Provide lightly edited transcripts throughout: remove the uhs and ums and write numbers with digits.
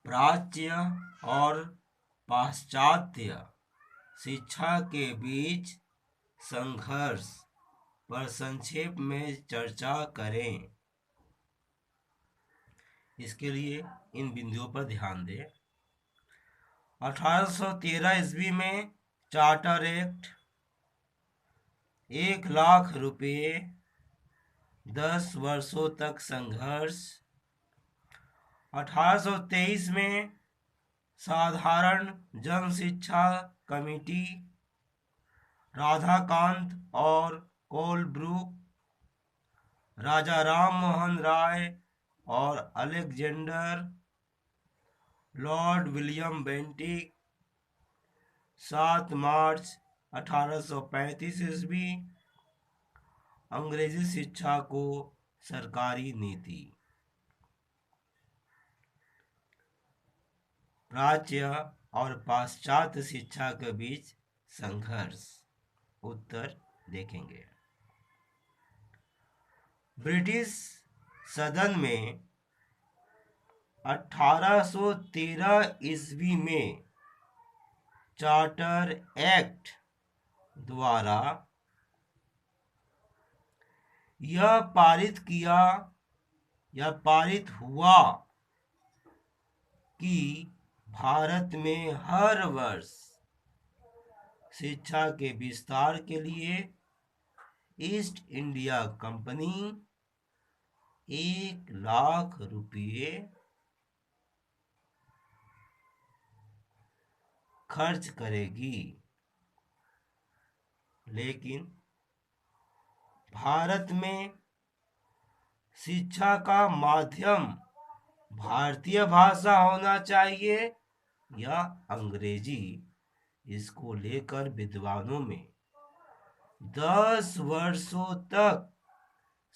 प्राच्य और पाश्चात्य शिक्षा के बीच संघर्ष पर संक्षेप में चर्चा करें। इसके लिए इन बिंदुओं पर ध्यान दें। 1813 ईस्वी में चार्टर एक्ट, 1,00,000 रुपये, 10 वर्षों तक संघर्ष। 1823 में साधारण जन शिक्षा कमेटी, राधाकांत और कोलब्रुक, राजा राम मोहन राय और अलेक्जेंडर, लॉर्ड विलियम बेंटिक। 7 मार्च 1835 ईस्वी अंग्रेजी शिक्षा को सरकारी नीति। प्राच्य और पाश्चात्य शिक्षा के बीच संघर्ष। उत्तर देखेंगे। ब्रिटिश सदन में 1813 ईस्वी में चार्टर एक्ट द्वारा यह पारित हुआ कि भारत में हर वर्ष शिक्षा के विस्तार के लिए ईस्ट इंडिया कंपनी 1,00,000 रुपये खर्च करेगी। लेकिन भारत में शिक्षा का माध्यम भारतीय भाषा होना चाहिए या अंग्रेजी, इसको लेकर विद्वानों में 10 वर्षों तक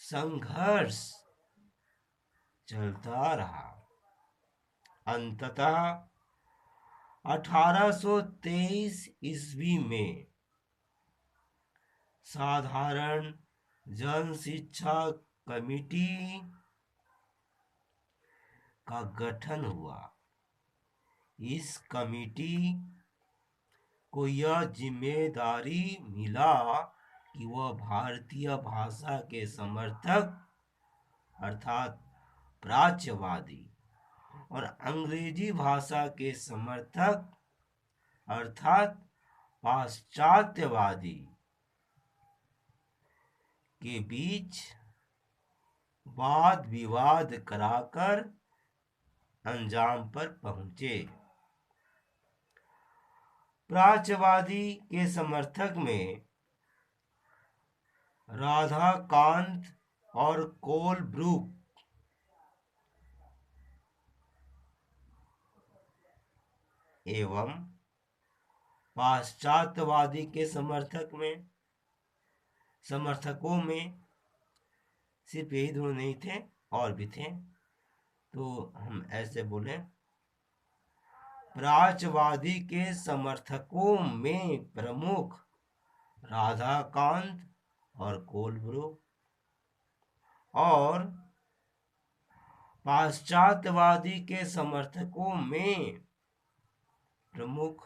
संघर्ष चलता रहा। अंततः 1823 ईस्वी में साधारण जन शिक्षा कमेटी का गठन हुआ। इस कमेटी को यह जिम्मेदारी मिला कि वह भारतीय भाषा के समर्थक अर्थात प्राच्यवादी और अंग्रेजी भाषा के समर्थक अर्थात पाश्चात्यवादी के बीच वाद विवाद कराकर अंजाम पर पहुंचे। प्राच्यवादी के समर्थक में राधाकांत और कोलब्रुक एवं पाश्चात्यवादी के समर्थकों में सिर्फ यही दोनों नहीं थे, और भी थे। तो हम ऐसे बोले, प्राच्यवादी के समर्थकों में प्रमुख राधाकांत और कोलब्रुक और पाश्चात्यवादी के समर्थकों में प्रमुख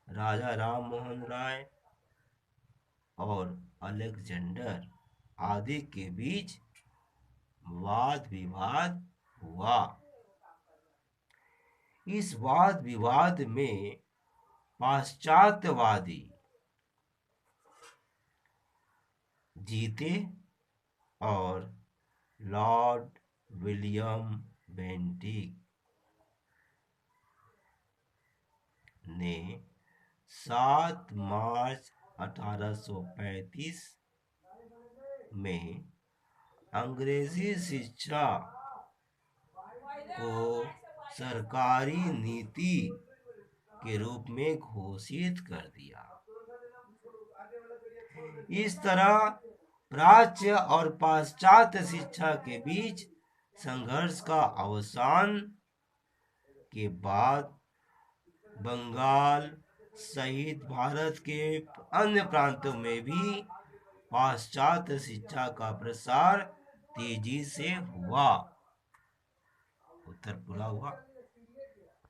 राजा राम मोहन राय और अलेक्जेंडर आदि के बीच वाद विवाद हुआ। इस वाद विवाद में पाश्चात्यवादी जीते और लॉर्ड विलियम बेंटिक ने 7 मार्च 1835 में अंग्रेजी शिक्षा को सरकारी नीति के रूप में घोषित कर दिया। इस तरह प्राच्य और पाश्चात्य शिक्षा के बीच संघर्ष का अवसान के बाद बंगाल सहित भारत के अन्य प्रांतों में भी पाश्चात्य शिक्षा का प्रसार तेजी से हुआ। उत्तर पूरा हुआ।